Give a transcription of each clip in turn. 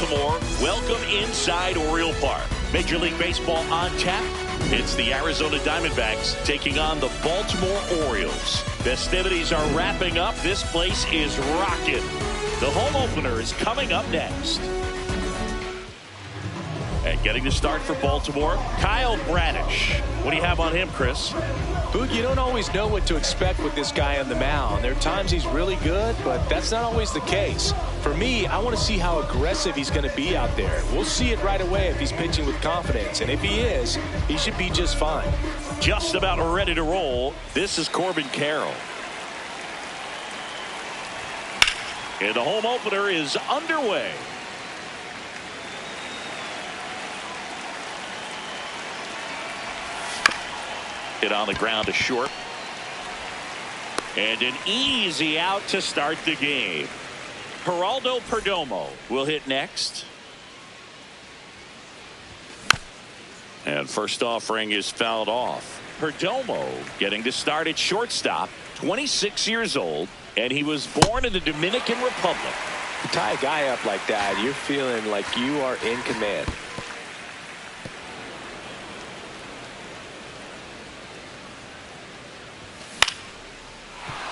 Baltimore, welcome inside Oriole Park. Major League Baseball on tap. It's the Arizona Diamondbacks taking on the Baltimore Orioles. Festivities are wrapping up. This place is rocking. The home opener is coming up next. And getting the start for Baltimore, Kyle Bradish. What do you have on him, Chris? Boog, you don't always know what to expect with this guy on the mound. There are times he's really good, but that's not always the case. For me, I want to see how aggressive he's going to be out there. We'll see it right away if he's pitching with confidence. And if he is, he should be just fine. Just about ready to roll. This is Corbin Carroll. And the home opener is underway. Hit on the ground to short. And an easy out to start the game. Geraldo Perdomo will hit next. And first offering is fouled off. Perdomo getting to start at shortstop, 26 years old, and he was born in the Dominican Republic. You tie a guy up like that, you're feeling like you are in command.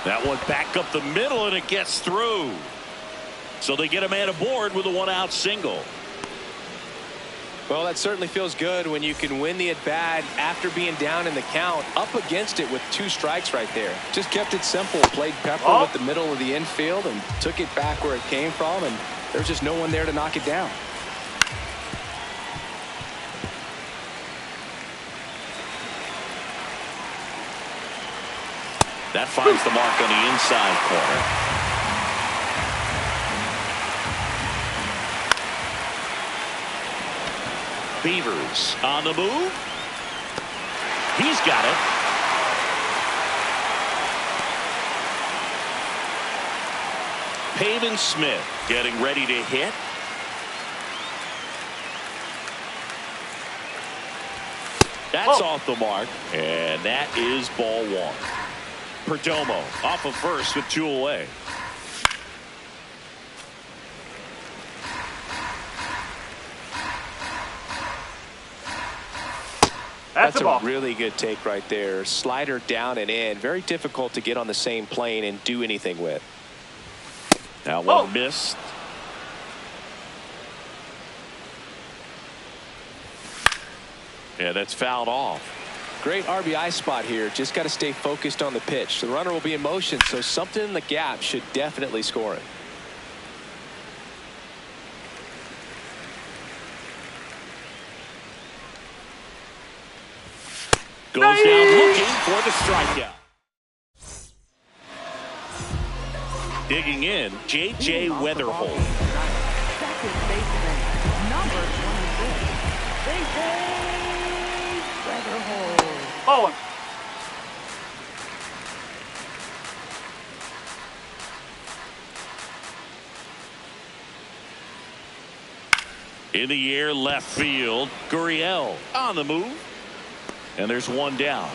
That one back up the middle, and it gets through. So they get a man aboard with a one-out single. Well, that certainly feels good when you can win the at-bat after being down in the count, up against it with 2 strikes right there. Just kept it simple, played pepper with the middle of the infield and took it back where it came from, and there's just no one there to knock it down. That finds the mark on the inside corner. Beavers on the move. He's got it. Pavin Smith getting ready to hit. That's off the mark, and that is ball 1. Perdomo off of first with 2 away. That's a really good take right there. Slider down and in. Very difficult to get on the same plane and do anything with. That one missed. Yeah, that's fouled off. Great RBI spot here. Just got to stay focused on the pitch. The runner will be in motion, so something in the gap should definitely score it. Goes down looking for the strikeout. Digging in, J.J. Weatherholt. Second baseman, number 26, J.J. Weatherholt. In the air, left field. Gurriel on the move. And there's one down.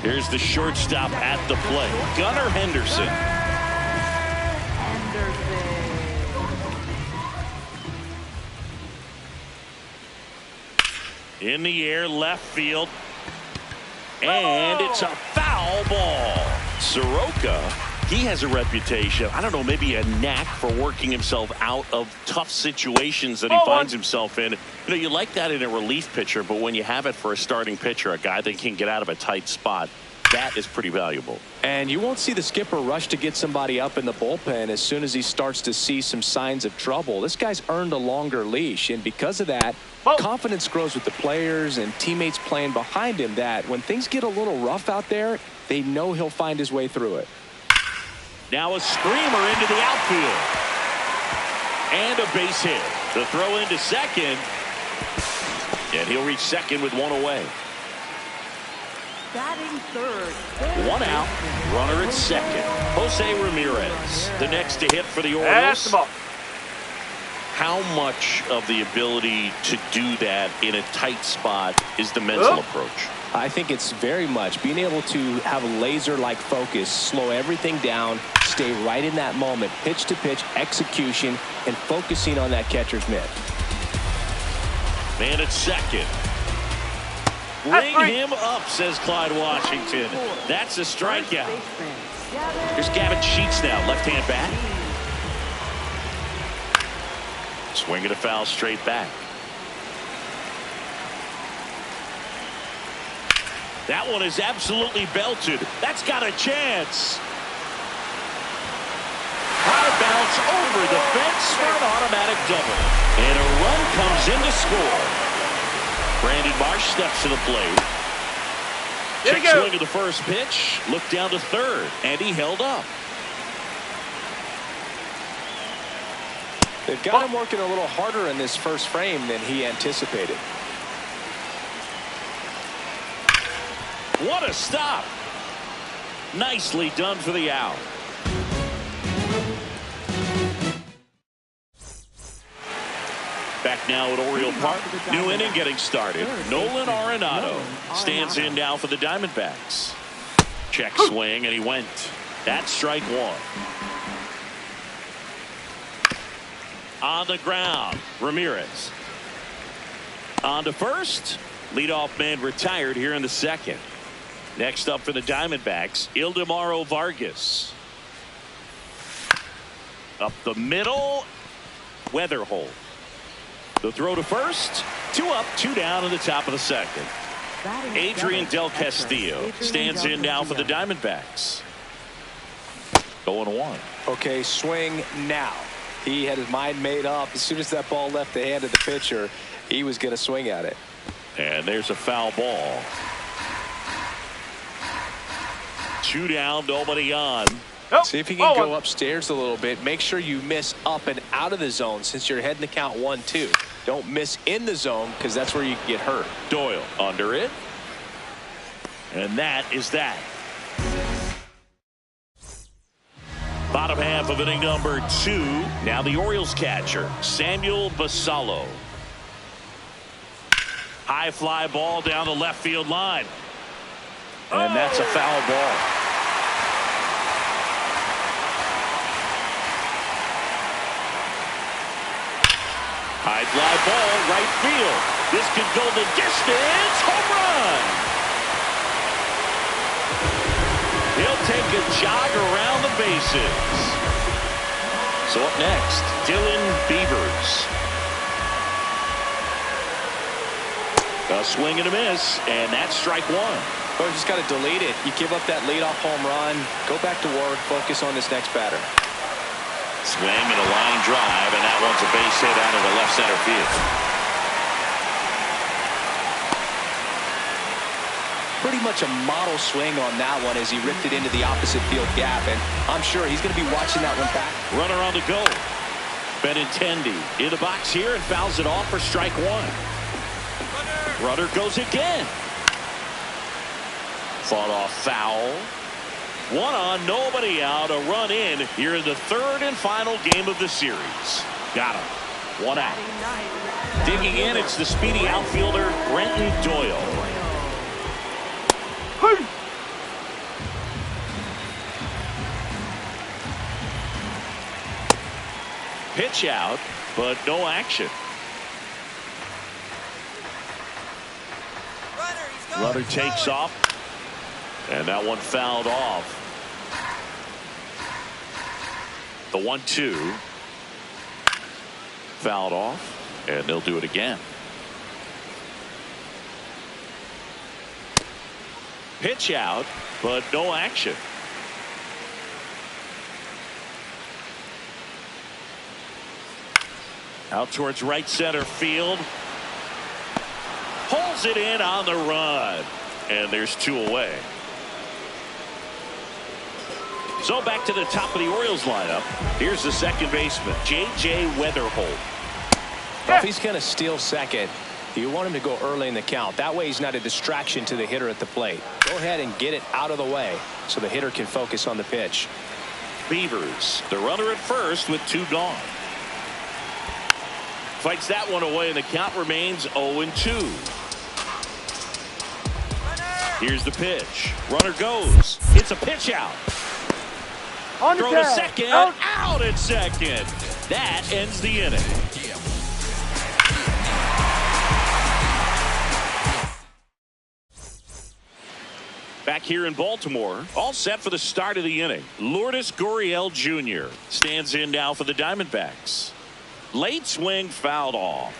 Here's the shortstop at the plate, Gunnar Henderson. In the air, left field. And it's a foul ball. Soroka, he has a reputation, I don't know, maybe a knack for working himself out of tough situations that he finds himself in. You know, you like that in a relief pitcher, but when you have it for a starting pitcher, a guy that can get out of a tight spot, that is pretty valuable. And you won't see the skipper rush to get somebody up in the bullpen as soon as he starts to see some signs of trouble. This guy's earned a longer leash, and because of that, confidence grows with the players and teammates playing behind him, that when things get a little rough out there, they know he'll find his way through it. Now a screamer into the outfield. And a base hit. The throw into second. And he'll reach second with 1 away. Batting third. 1 out. Runner at second. Jose Ramirez, the next to hit for the Orioles. How much of the ability to do that in a tight spot is the mental approach? I think it's very much being able to have a laser-like focus, slow everything down, stay right in that moment, pitch to pitch, execution, and focusing on that catcher's mitt. Man at second. Bring him up, says Clyde Washington. That's a strikeout. Here's Gavin Sheets now, left-hand bat. Swing and a foul straight back. That one is absolutely belted. That's got a chance. High bounce over the fence for an automatic double. And a run comes in to score. Brandon Marsh steps to the plate. Check swing of the first pitch. Looked down to third. And he held up. They've got him working a little harder in this first frame than he anticipated. What a stop. Nicely done for the out. Back now at Oriole Park. New inning getting started. Nolan Arenado stands in now for the Diamondbacks. Check swing, and he went. That's strike one. On the ground, Ramirez. On to first. Leadoff man retired here in the second. Next up for the Diamondbacks, Ildemaro Vargas. Up the middle, Weatherholt. The throw to first. 2 up, 2 down in the top of the second. Adrian Del Castillo stands in now for the Diamondbacks. 0-1. Okay, swing now. He had his mind made up. As soon as that ball left the hand of the pitcher, he was going to swing at it. And there's a foul ball. 2 down, nobody on. See if he can go upstairs a little bit. Make sure you miss up and out of the zone since you're heading to count 1-2. Don't miss in the zone because that's where you can get hurt. Doyle under it. And that is that. Bottom half of inning number 2. Now the Orioles catcher, Samuel Basallo. High fly ball down the left field line. And that's a foul ball. High fly ball, right field. This could go the distance. Home run. He'll take a jog around the bases. So up next, Dylan Beavers. A swing and a miss, and that's strike one. Oh, you just got to delete it. You give up that leadoff home run. Go back to work. Focus on this next batter. Swing and a line drive, and that one's a base hit out of the left center field. Pretty much a model swing on that one as he ripped it into the opposite field gap, and I'm sure he's going to be watching that one back. Runner on the go. Benintendi in the box here and fouls it off for strike one. Runner goes again. Fought off foul. 1 on, nobody out, a run in here in the third and final game of the series. Got him. 1 out. Digging in, it's the speedy outfielder, Brenton Doyle. Pitch out, but no action. Runner takes off, and that one fouled off. The 1-2 fouled off, and they'll do it again. Pitch out, but no action. Out towards right center field. Pulls it in on the run. And there's 2 away. So back to the top of the Orioles lineup. Here's the second baseman, J.J. Weatherholt. Well, if he's going to steal second, you want him to go early in the count. That way he's not a distraction to the hitter at the plate. Go ahead and get it out of the way so the hitter can focus on the pitch. Beavers, the runner at first with 2 gone. Fights that one away, and the count remains 0-2. Here's the pitch. Runner goes. It's a pitch out. On the Throw to tag. second. Out. Out at second. That ends the inning. Back here in Baltimore, all set for the start of the inning. Lourdes Gurriel Jr. stands in now for the Diamondbacks. Late swing fouled off.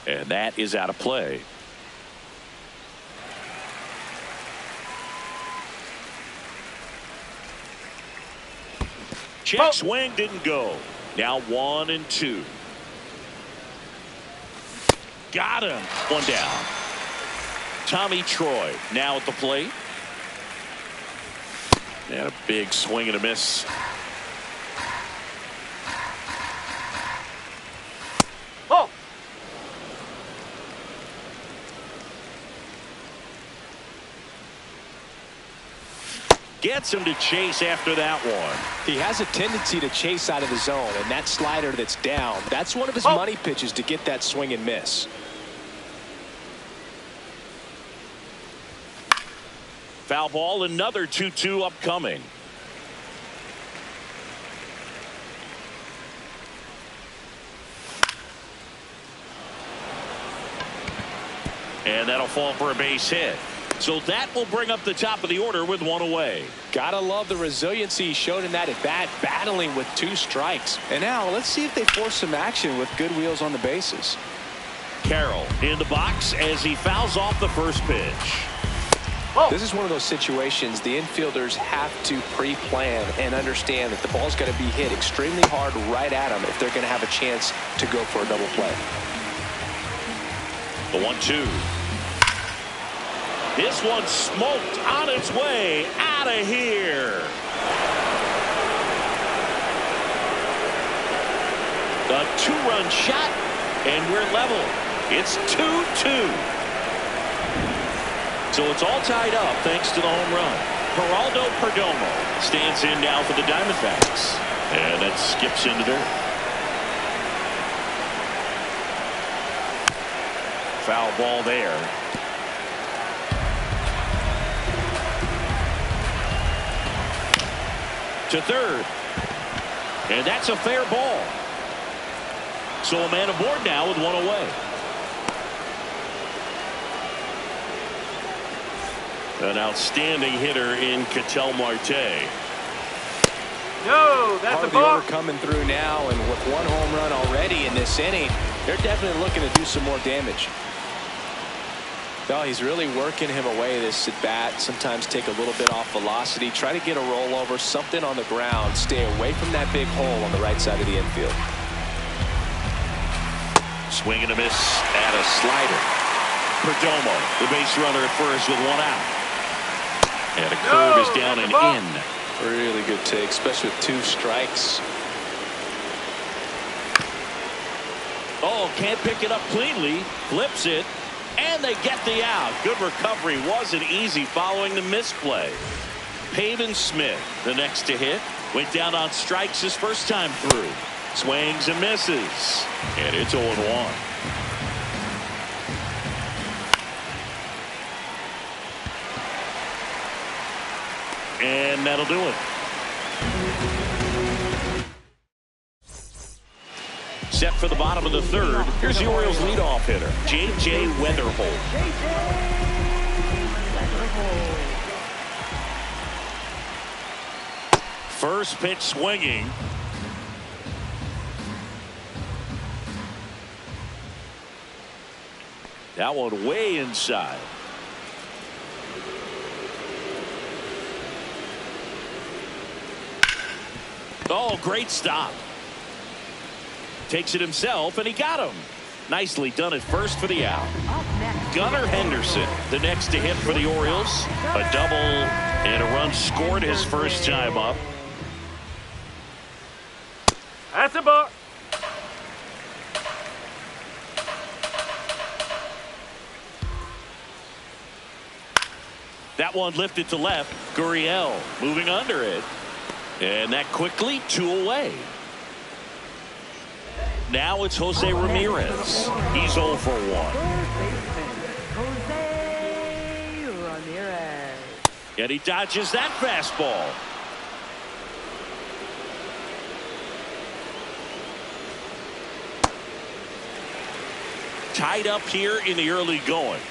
And that is out of play. Check swing didn't go. Now 1-2. Got him. One down. Tommy Troy now at the plate. And a big swing and a miss. Oh. Gets him to chase after that one. He has a tendency to chase out of the zone, and that slider that's down, that's one of his money pitches to get that swing and miss. Foul ball, another 2-2 upcoming. And that'll fall for a base hit. So that will bring up the top of the order with one away. Gotta love the resiliency he showed in that at bat, battling with 2 strikes. And now let's see if they force some action with good wheels on the bases. Carroll in the box as he fouls off the first pitch. This is one of those situations the infielders have to pre-plan and understand that the ball's going to be hit extremely hard right at them if they're going to have a chance to go for a double play. The 1-2. This one smoked on its way out of here. A 2-run shot, and we're level. It's 2-2. So it's all tied up thanks to the home run. Geraldo Perdomo stands in now for the Diamondbacks. And that skips into there. Foul ball there. To third. And that's a fair ball. So a man aboard now with one away. An outstanding hitter in Ketel Marte. No, that's Part a of the ball. order coming through now, and with 1 home run already in this inning, they're definitely looking to do some more damage. Well, he's really working him away this at bat. Sometimes take a little bit off velocity, try to get a rollover, something on the ground, stay away from that big hole on the right side of the infield. Swing and a miss at a slider. Perdomo, the base runner at first with 1 out. And a curve is down and in. Really good take, especially with 2 strikes. Oh, can't pick it up cleanly. Flips it. And they get the out. Good recovery. Wasn't easy following the misplay. Pavin Smith, the next to hit. Went down on strikes his first time through. Swings and misses. And it's 0-1. And that'll do it. Set for the bottom of the third. Here's the Orioles leadoff hitter, J.J. Weatherholt. First pitch swinging. That one way inside. Oh, great stop. Takes it himself, and he got him. Nicely done at first for the out. Gunnar Henderson, the next to hit for the Orioles. A double and a run scored his first time up. That's a ball. That one lifted to left. Gurriel moving under it. And that quickly 2 away. Now it's Jose Ramirez. He's 0 for 1. Jose Ramirez. And he dodges that fastball. Tied up here in the early going.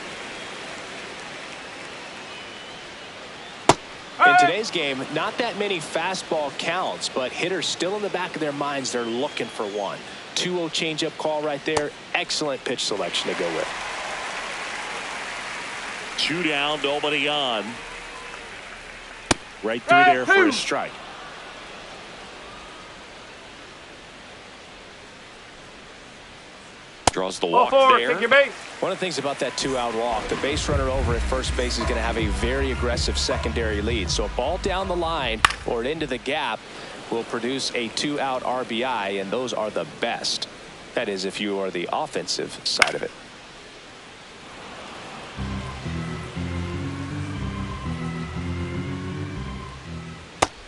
In today's game, not that many fastball counts, but hitters still in the back of their minds, they're looking for one. 2-0 changeup call right there. Excellent pitch selection to go with. 2 down, nobody on. Right through there for a strike. Draws the walk there. Take your base. One of the things about that 2-out walk, the base runner over at first base is going to have a very aggressive secondary lead. So a ball down the line or into the gap will produce a 2-out RBI, and those are the best. That is, if you are the offensive side of it.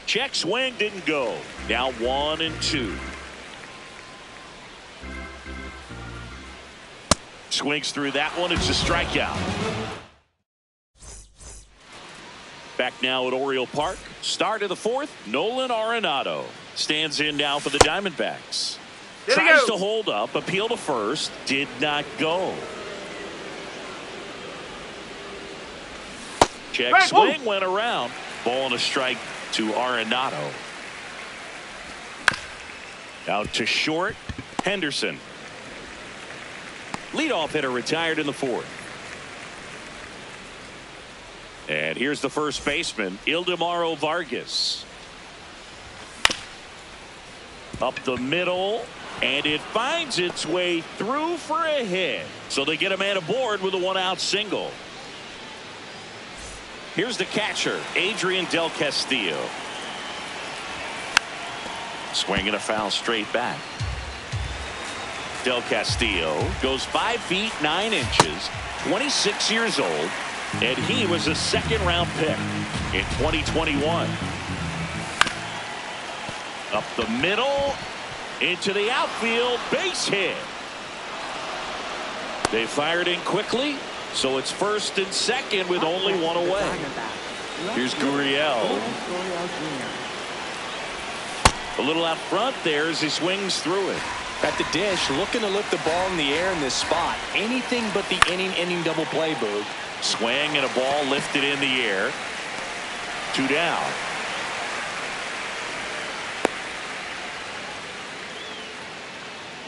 Check swing, didn't go. Now 1-2. Swings through that one. It's a strikeout. Back now at Oriole Park. Start of the 4th. Nolan Arenado stands in now for the Diamondbacks. Tries to hold up. Appeal to first. Did not go. Check swing. Went around. Ball and a strike to Arenado. Out to short. Henderson. Leadoff hitter retired in the 4th. And here's the first baseman, Ildemaro Vargas. Up the middle, and it finds its way through for a hit. So they get a man aboard with a 1-out single. Here's the catcher, Adrian Del Castillo. Swinging a foul straight back. Del Castillo goes 5 feet 9 inches, 26 years old, and he was a second-round pick in 2021. Up the middle, into the outfield, base hit. They fired in quickly, so it's first and second with only one away. Here's Gurriel. A little out front there as he swings through it. At the dish, looking to lift the ball in the air in this spot. Anything but the inning double play, Boog. Swing and a ball lifted in the air. 2 down.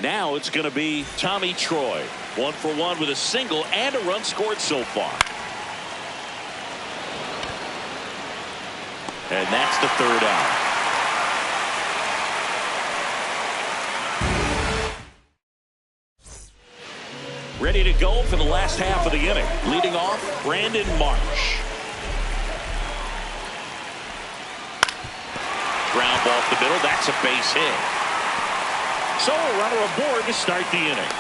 Now it's going to be Tommy Troy. 1 for 1 with a single and a run scored so far. And that's the 3rd out. Ready to go for the last half of the inning. Leading off, Brandon Marsh. Ground ball up the middle. That's a base hit. So a runner aboard to start the inning.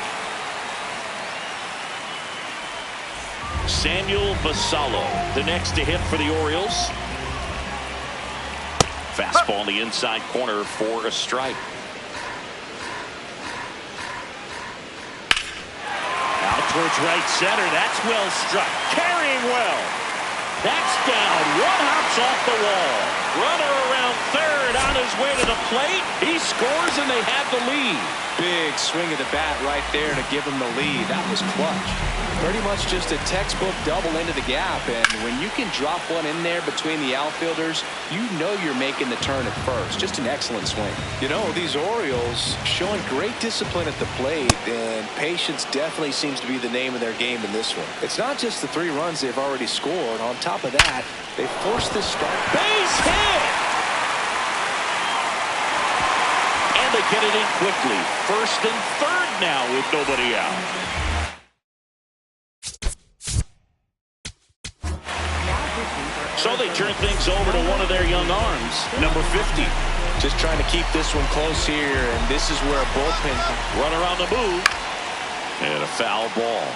Samuel Basallo, the next to hit for the Orioles. Fastball in the inside corner for a strike. Towards right center. That's well struck. Carrying well. That's down. 1 hops off the wall. Runner around third on his way to the plate. He scores and they have the lead. Big swing of the bat right there to give him the lead. That was clutch. Pretty much just a textbook double into the gap. And when you can drop one in there between the outfielders, you know you're making the turn at first. Just an excellent swing. You know, these Orioles showing great discipline at the plate, and patience definitely seems to be the name of their game in this one. It's not just the 3 runs they've already scored. On top of that, they forced this start. Base hit! And they get it in quickly. First and third now with nobody out. So they turn things over to one of their young arms, number 50. Just trying to keep this one close here, and this is where a bullpen. Runner on the move. And a foul ball.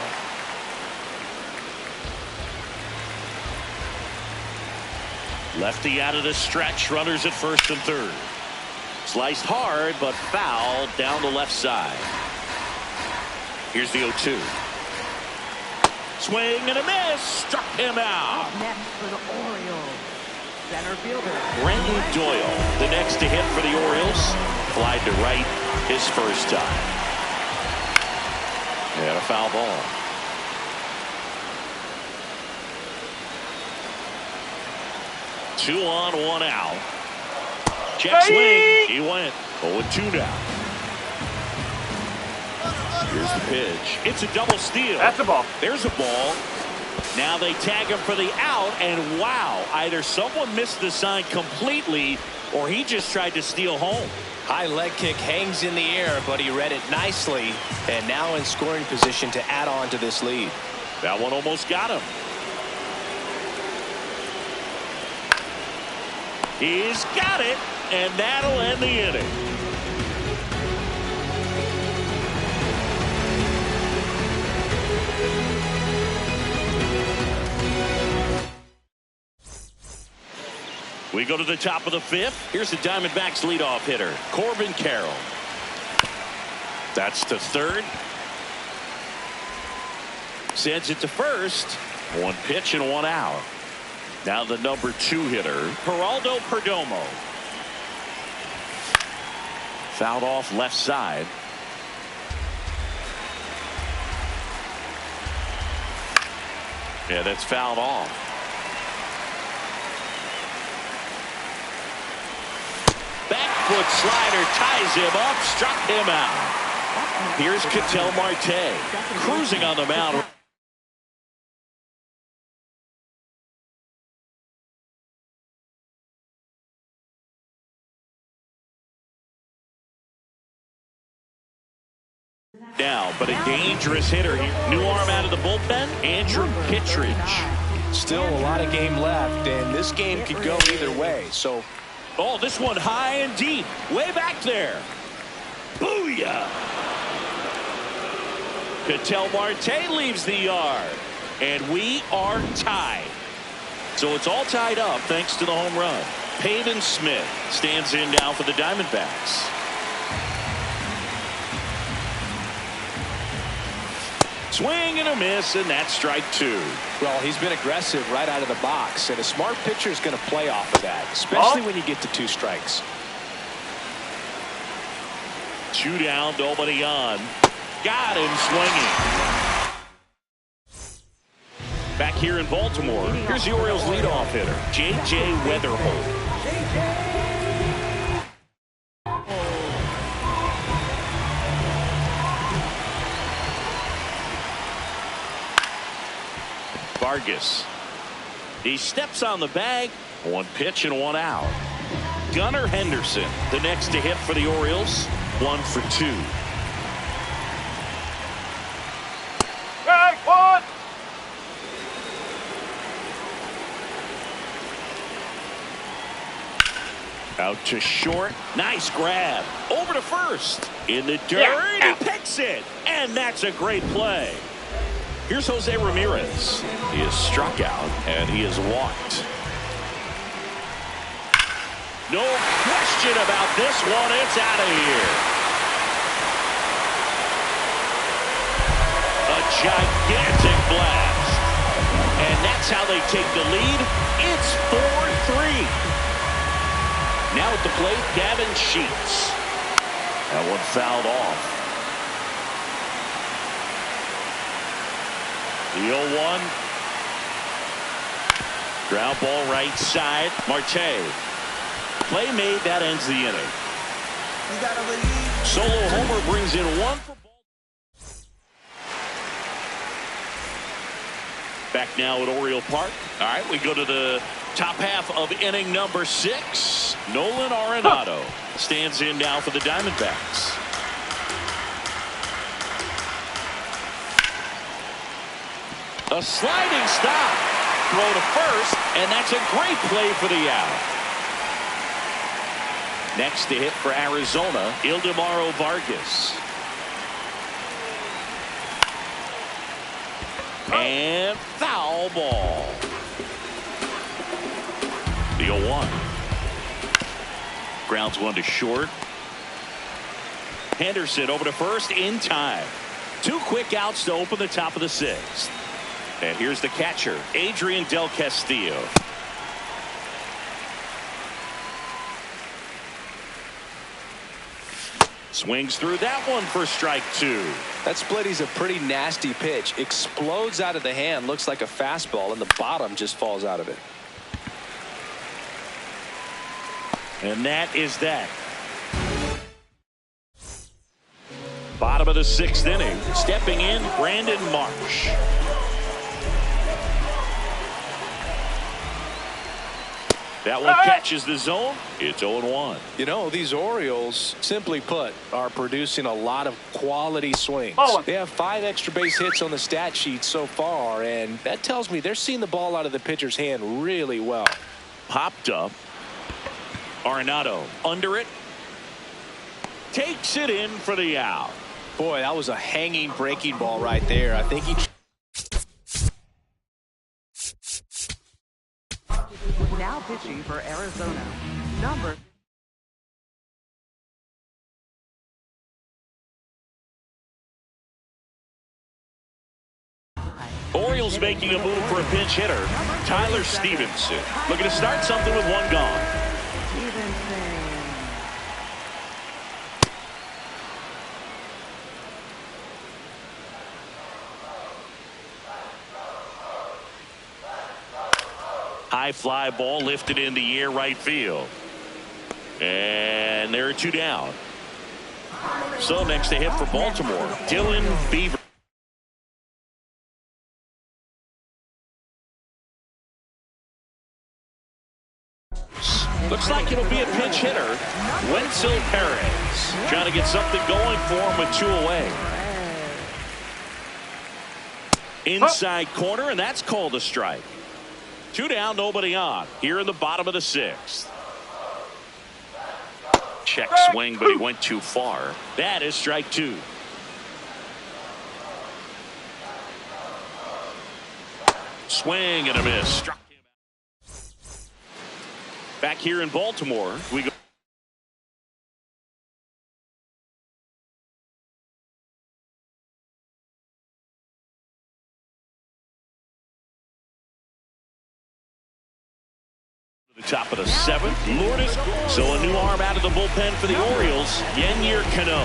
Lefty out of the stretch. Runners at first and third. Sliced hard, but fouled down the left side. Here's the 0-2. Swing and a miss. Struck him out. Up next for the Orioles, center fielder Brenton Doyle, the next to hit for the Orioles. Flied to right his first time. And a foul ball. Two on, one out. Check swing. He went 0-2 now. Here's the pitch. It's a double steal. That's a ball. There's a ball. Now they tag him for the out, and wow, either someone missed the sign completely or he just tried to steal home. High leg kick hangs in the air, but he read it nicely, and now in scoring position to add on to this lead. That one almost got him. He's got it, and that'll end the inning. We go to the top of the fifth. Here's the Diamondbacks leadoff hitter, Corbin Carroll. That's to third. Sends it to first. One pitch and one out. Now the number 2 hitter, Geraldo Perdomo. Fouled off left side. Yeah, that's fouled off. Back foot slider ties him up, struck him out. Here's Ketel Marte cruising on the mound. Now, but a dangerous hitter. New arm out of the bullpen, Andrew Kittredge. Still a lot of game left, and this game could go either way. So, oh, this one high and deep, way back there. Booyah! Ketel Marte leaves the yard, and we are tied. So it's all tied up thanks to the home run. Pavin Smith stands in now for the Diamondbacks. Swing and a miss, and that's strike 2. well, he's been aggressive right out of the box, and a smart pitcher is going to play off of that, especially when you get to 2 strikes. 2 down, nobody on. Got him swinging. Back here in Baltimore, here's the Orioles leadoff hitter, J.J. Weatherholt. Vargas. He steps on the bag. 1 pitch and 1 out. Gunnar Henderson, the next to hit for the Orioles. 1 for 2. Hey, one. Out to short. Nice grab. Over to first. In the dirt. He picks it. And that's a great play. Here's Jose Ramirez. He is struck out, and he is walked. No question about this one. It's out of here. A gigantic blast. And that's how they take the lead. It's 4-3. Now at the plate, Gavin Sheets. That one fouled off. The 0-1. Ground ball right side. Marte. Play made. That ends the inning. Solo homer brings in 1 for Baltimore. Back now at Oriole Park. All right, we go to the top half of inning number 6. Nolan Arenado stands in now for the Diamondbacks. A sliding stop. Throw to first, and that's a great play for the out. Next to hit for Arizona, Ildemaro Vargas. And foul ball. The 0-1. Grounds one to short. Henderson over to first in time. 2 quick outs to open the top of the 6th. And here's the catcher, Adrian Del Castillo. Swings through that one for strike 2. That splitty's a pretty nasty pitch. Explodes out of the hand. Looks like a fastball, and the bottom just falls out of it. And that is that. Bottom of the 6th inning. Stepping in, Brandon Marsh. That one catches the zone. It's 0-1. You know, these Orioles, simply put, are producing a lot of quality swings. They have 5 extra base hits on the stat sheet so far, and that tells me they're seeing the ball out of the pitcher's hand really well. Popped up. Arenado under it. Takes it in for the out. Boy, that was a hanging breaking ball right there. I think he... Now pitching for Arizona, number. Orioles making a move for a pinch hitter, Tyler Stevenson. Looking to start something with 1 gone. High fly ball lifted in the air right field. And there are 2 down. So next to hit for Baltimore, Dylan Beaver. Looks like it'll be a pinch hitter. Wenzel Perez trying to get something going for him with 2 away. Inside corner, and that's called a strike. 2 down, nobody on. Here in the bottom of the 6th. Check swing, but he went too far. That is strike 2. Swing and a miss. Struck him out. Back here in Baltimore, we go. The top of the 7th. Lourdes. So a new arm out of the bullpen for the Orioles. Yennier Cano.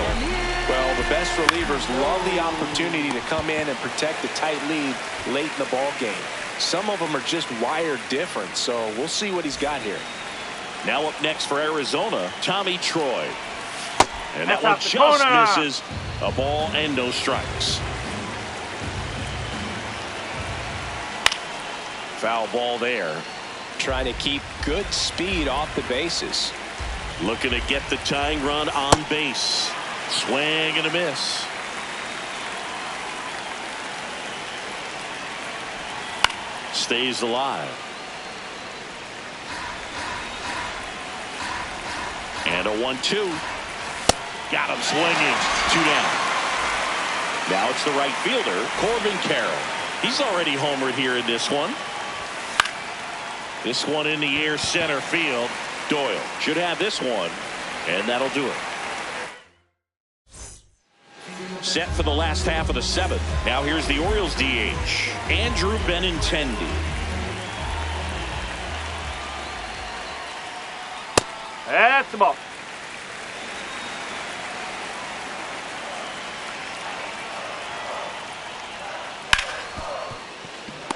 Well, the best relievers love the opportunity to come in and protect the tight lead late in the ball game. Some of them are just wired different, so we'll see what he's got here. Now up next for Arizona, Tommy Troy. And that one just misses. A ball and no strikes. Foul ball there. Trying to keep good speed off the bases. Looking to get the tying run on base. Swing and a miss. Stays alive. And a 1-2. Got him swinging. 2 down. Now it's the right fielder, Corbin Carroll. He's already homered here in this one. This one in the air center field. Doyle should have this one, and that'll do it. Set for the last half of the 7th. Now here's the Orioles DH, Andrew Benintendi. That's the ball.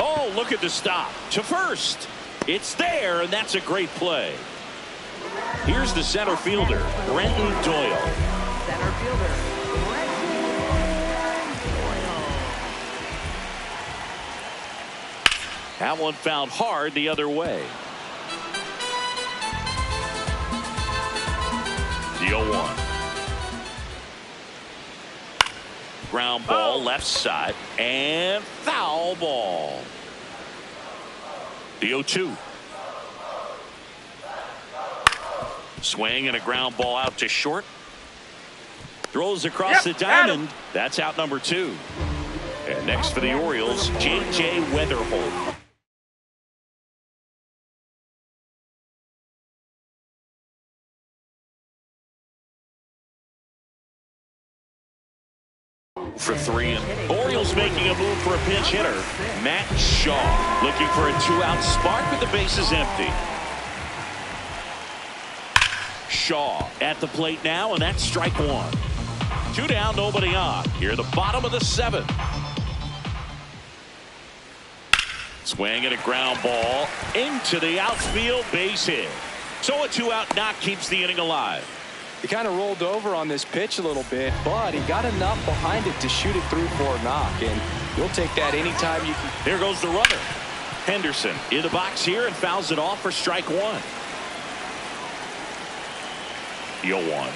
Oh, look at the stop to first. It's there, and that's a great play. Here's the center fielder, Brenton Doyle. Center fielder, Brenton Doyle. That one fouled hard the other way. The 0-1. Ground ball left side and foul ball. The 0-2. Swing and a ground ball out to short. Throws across the diamond. That's out number 2. And next for the Orioles, J.J. Weatherholt. for 3. And Orioles making a move for a pinch hitter. Matt Shaw looking for a 2-out spark with the bases empty. Shaw at the plate now, and that's strike 1. 2 down, nobody on. Here at the bottom of the 7th. Swing and a ground ball into the outfield, base hit. So a 2-out knock keeps the inning alive. He kind of rolled over on this pitch a little bit, but he got enough behind it to shoot it through for a knock, and you'll take that anytime you can. Here goes the runner. Henderson in the box here and fouls it off for strike 1. 0-1.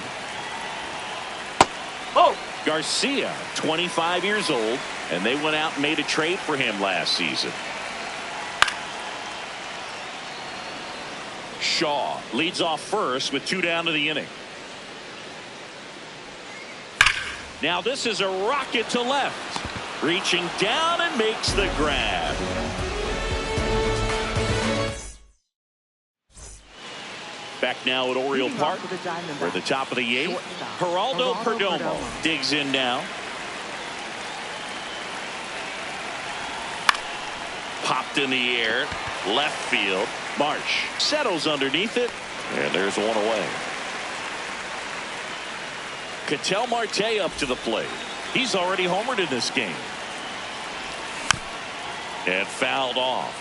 Oh! Garcia, 25 years old, and they went out and made a trade for him last season. Shaw leads off first with 2 down to the inning. Now this is a rocket to left. Reaching down and makes the grab. Back now at Oriole Park. We're the top of the 8th. Geraldo Perdomo digs in now. Popped in the air. Left field. Marsh settles underneath it. And there's one away. Ketel Marte up to the plate. He's already homered in this game. And fouled off.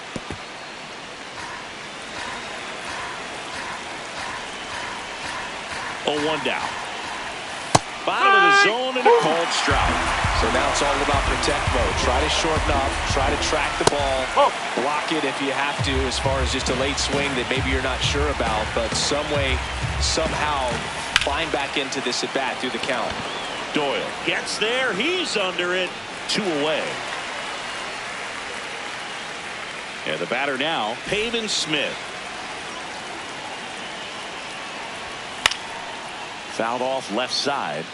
Oh, 1 down. Bottom of the zone and a called strike. So now it's all about protect mode. Try to shorten up, try to track the ball, block it if you have to, as far as just a late swing that maybe you're not sure about, but some way, somehow find back into this at bat through the count. Doyle gets there. He's under it. 2 away. And the batter now, Pavin Smith. Fouled off left side.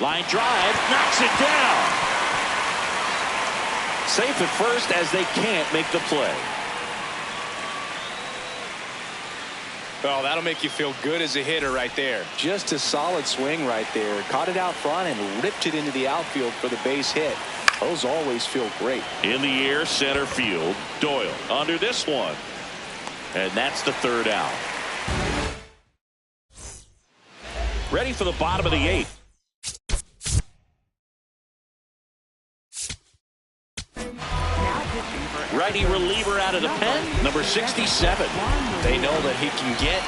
Line drive, knocks it down. Safe at first as they can't make the play. Oh, that'll make you feel good as a hitter right there. Just a solid swing right there. Caught it out front and ripped it into the outfield for the base hit. Those always feel great. In the air, center field. Doyle under this one. And that's the 3rd out. Ready for the bottom of the 8th. Righty reliever out of the pen, number 67. They know that he can get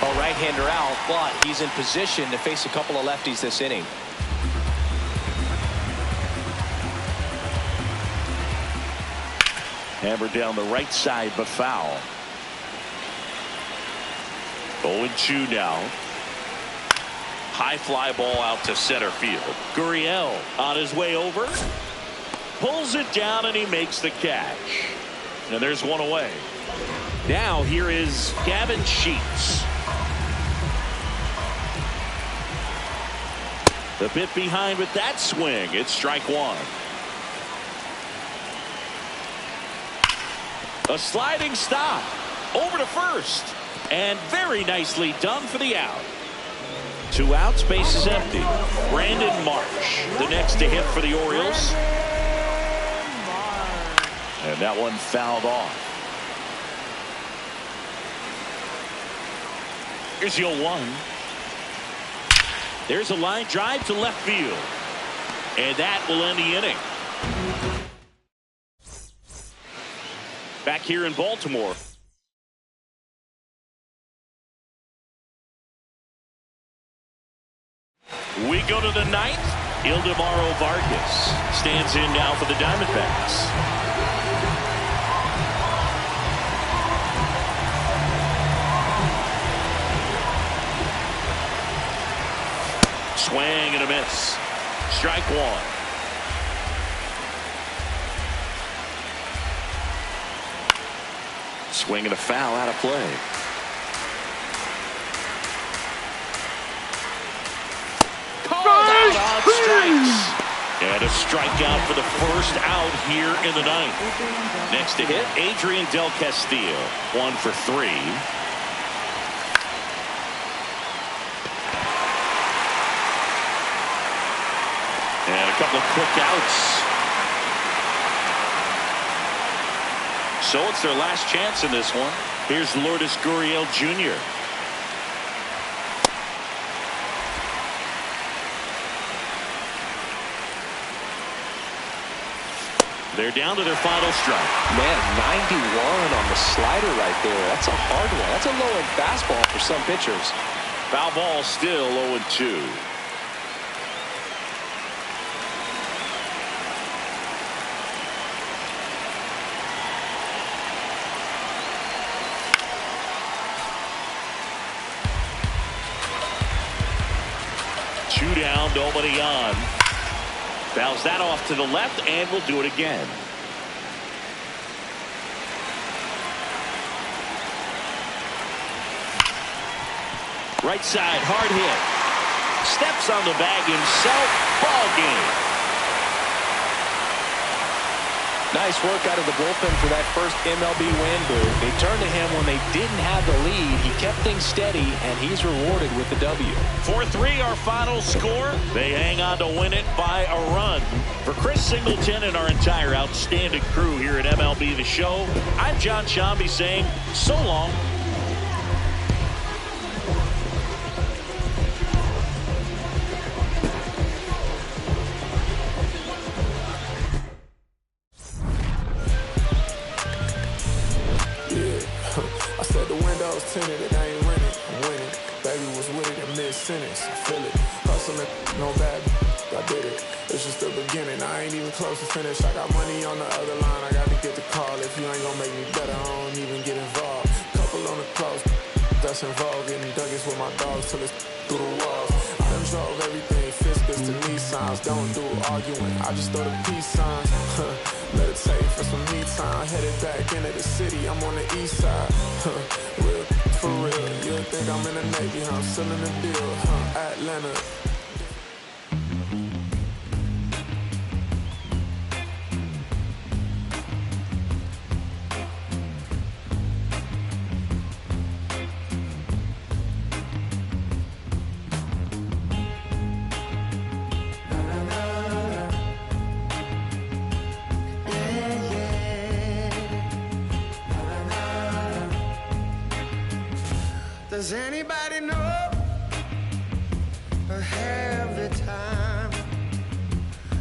a right-hander out, but he's in position to face a couple of lefties this inning. Hammered down the right side, but foul. 0-2 now. High fly ball out to center field. Gurriel on his way over. Pulls it down and he makes the catch. And there's one away. Now here is Gavin Sheets. The bit behind with that swing. It's strike 1. A sliding stop over to first. And very nicely done for the out. 2 outs, base is empty. Brandon Marsh, the next to hit for the Orioles. And that one fouled off. Here's the 0-1. There's a line drive to left field. And that will end the inning. Back here in Baltimore. We go to the 9th. Ildemaro Vargas stands in now for the Diamondbacks. Swing and a miss. Strike 1. Swing and a foul out of play. Called out on strikes. And a strikeout for the first out here in the ninth. Next to hit, Adrian Del Castillo. 1 for 3. And a couple of quick outs. So it's their last chance in this one. Here's Lourdes Gurriel Jr. They're down to their final strike. Man, 91 on the slider right there. That's a hard one. That's a low-end fastball for some pitchers. Foul ball, still 0-2. Two down, nobody on. Fouls that off to the left, and will do it again. Right side, hard hit. Steps on the bag himself. Ball game. Nice work out of the bullpen for that first MLB win, Boo. They turned to him when they didn't have the lead. He kept things steady, and he's rewarded with the W. 4-3 our final score. They hang on to win it by a run. For Chris Singleton and our entire outstanding crew here at MLB The Show, I'm John Shambi saying so long. Tinted, I ain't renting, I'm winning. Baby was with it in mid-sentence, I feel it. Hustling, no bad, I did it. It's just the beginning, I ain't even close to finish. I got money on the other line, I got to get the call. If you ain't gonna make me better, I don't even get involved. Couple on the close, that's involved. Getting Douglas with my dogs till it's through the walls. I done drove everything, Fiscus to Nissans. Don't do arguing, I just throw the peace signs. Meditate for some me time. Headed back into the city, I'm on the east side. Real for real, you think I'm in the Navy, I'm still in the deal, Atlanta. Does anybody know or have the time?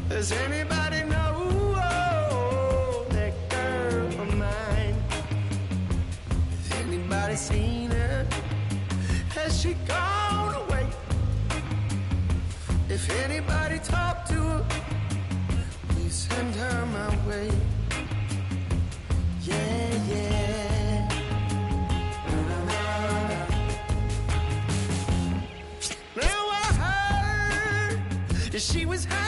Does anybody know that girl of mine? Has anybody seen her? Has she gone away? If anybody talked to her, please send her my way. Yeah, yeah. She was high.